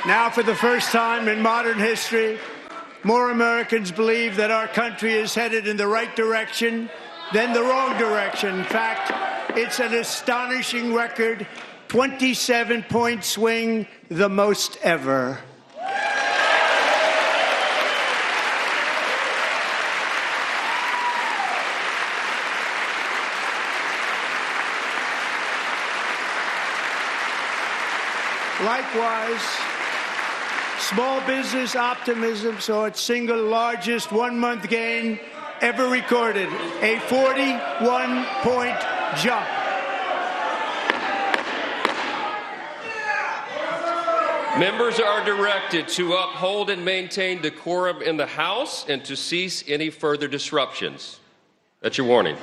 Now, for the first time in modern history, more Americans believe that our country is headed in the right direction than the wrong direction. In fact, it's an astonishing record, 27-point swing, the most ever. Likewise, small business optimism saw its single largest one-month gain ever recorded, a 41-point jump. Members are directed to uphold and maintain decorum in the House and to cease any further disruptions. That's your warning.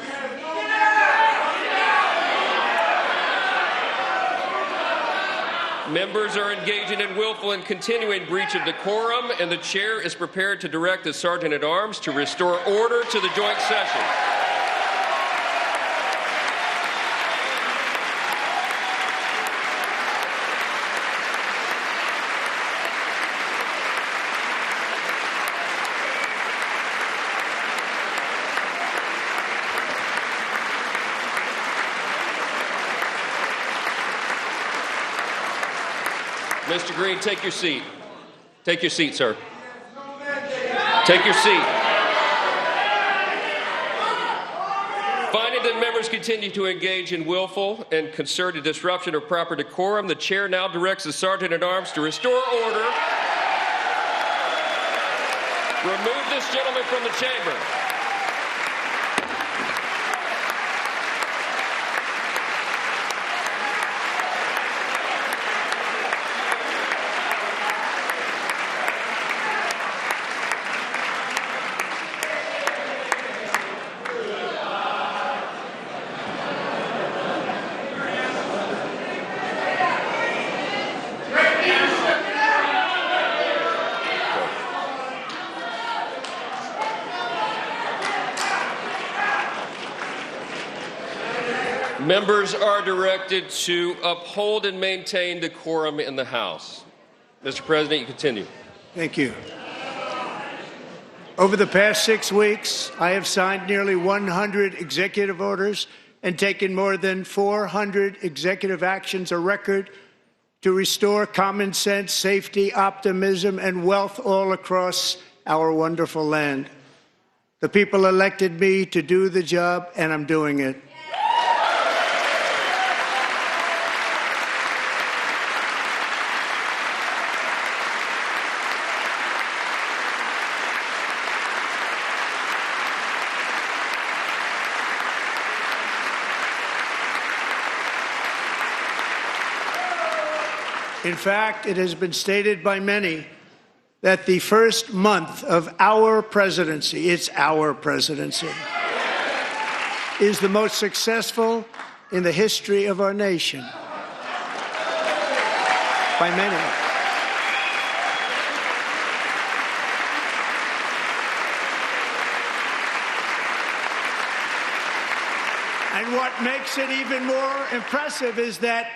Members are engaging in willful and continuing breach of decorum, and the chair is prepared to direct the Sergeant-at-Arms to restore order to the joint session. Mr. Green, take your seat. Take your seat, sir. Take your seat. Finding that members continue to engage in willful and concerted disruption of proper decorum, the chair now directs the Sergeant-at-Arms to restore order. Remove this gentleman from the chamber. Members are directed to uphold and maintain decorum in the House. Mr. President, you continue. Thank you. Over the past 6 weeks, I have signed nearly 100 executive orders and taken more than 400 executive actions, a record to restore common sense, safety, optimism, and wealth all across our wonderful land. The people elected me to do the job, and I'm doing it. In fact, it has been stated by many that the first month of our presidency, it's our presidency, is the most successful in the history of our nation. By many. And what makes it even more impressive is that,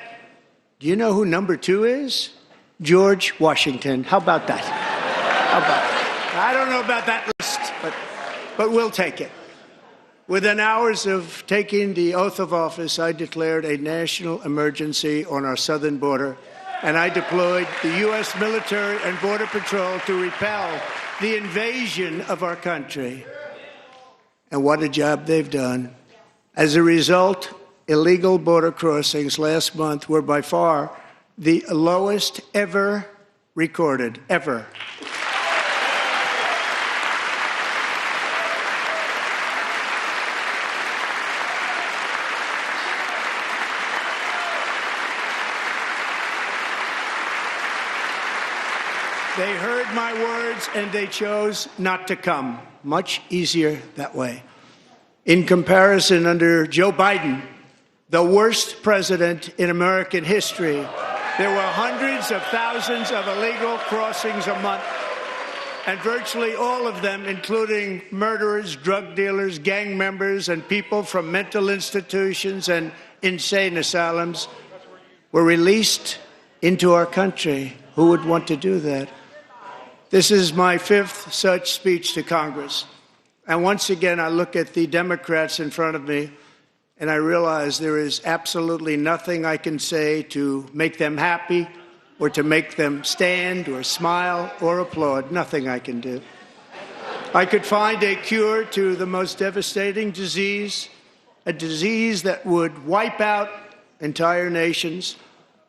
do you know who number 2 is? George Washington. How about that? How about that? I don't know about that list, but we'll take it. Within hours of taking the oath of office, I declared a national emergency on our southern border, and I deployed the U.S. military and Border Patrol to repel the invasion of our country. And what a job they've done. As a result, illegal border crossings last month were by far the lowest ever recorded, ever. They heard my words and they chose not to come. Much easier that way. In comparison, under Joe Biden, the worst president in American history, there were hundreds of thousands of illegal crossings a month, and virtually all of them, including murderers, drug dealers, gang members, and people from mental institutions and insane asylums, were released into our country. Who would want to do that? This is my fifth such speech to Congress. And once again, I look at the Democrats in front of me, and I realize there is absolutely nothing I can say to make them happy or to make them stand or smile or applaud. Nothing I can do. I could find a cure to the most devastating disease, a disease that would wipe out entire nations,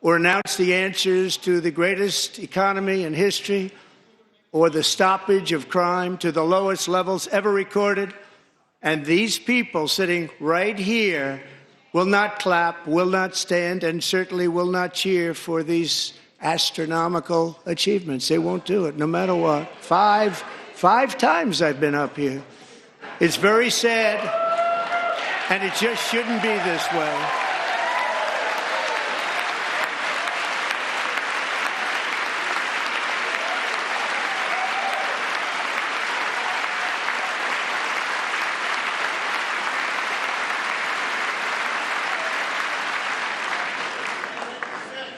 or announce the answers to the greatest economy in history, or the stoppage of crime to the lowest levels ever recorded. And these people sitting right here will not clap, will not stand, and certainly will not cheer for these astronomical achievements. They won't do it, no matter what. Five times I've been up here. It's very sad, and it just shouldn't be this way.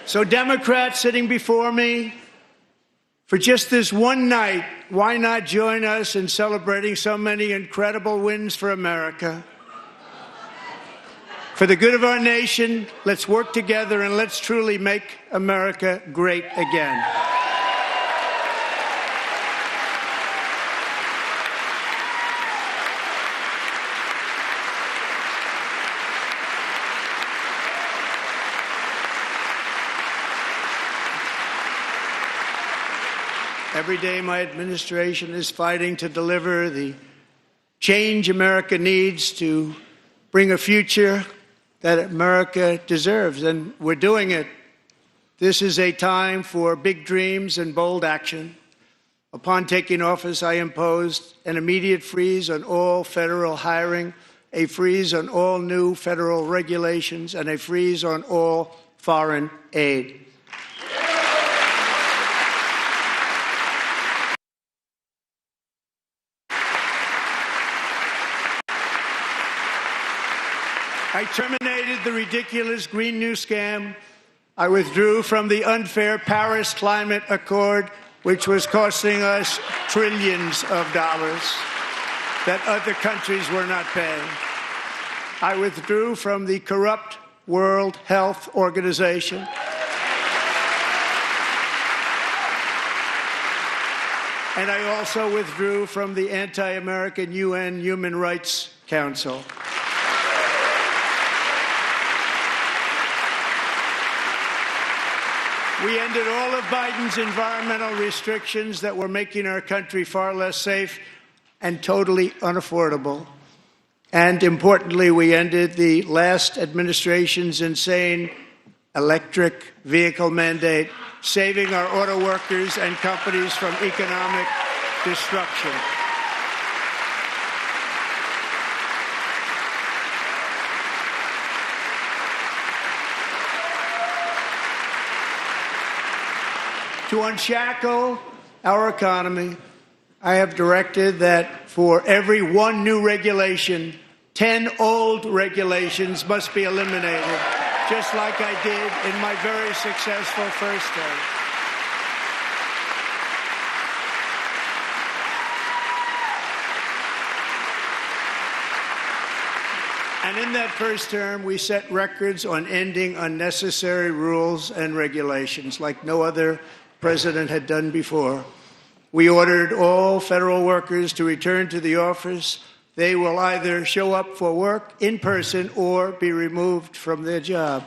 So Democrats sitting before me, for just this one night, why not join us in celebrating so many incredible wins for America? For the good of our nation, let's work together and let's truly make America great again. Every day, my administration is fighting to deliver the change America needs to bring a future that America deserves, and we're doing it. This is a time for big dreams and bold action. Upon taking office, I imposed an immediate freeze on all federal hiring, a freeze on all new federal regulations, and a freeze on all foreign aid. I terminated the ridiculous Green New Scam. I withdrew from the unfair Paris Climate Accord, which was costing us trillions of dollars that other countries were not paying. I withdrew from the corrupt World Health Organization. And I also withdrew from the anti-American UN Human Rights Council. We ended all of Biden's environmental restrictions that were making our country far less safe and totally unaffordable. And importantly, we ended the last administration's insane electric vehicle mandate, saving our auto workers and companies from economic destruction. To unshackle our economy, I have directed that for every one new regulation, 10 old regulations must be eliminated, just like I did in my very successful first term. And in that first term, we set records on ending unnecessary rules and regulations like no other president had done before. We ordered all federal workers to return to the office. They will either show up for work in person or be removed from their job.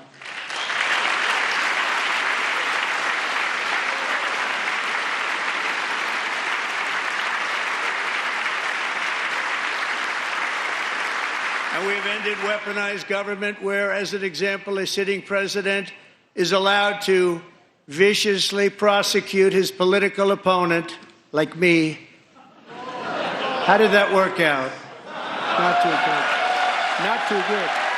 And we've ended weaponized government where, as an example, a sitting president is allowed to viciously prosecute his political opponent, like me. How did that work out? Not too good. Not too good.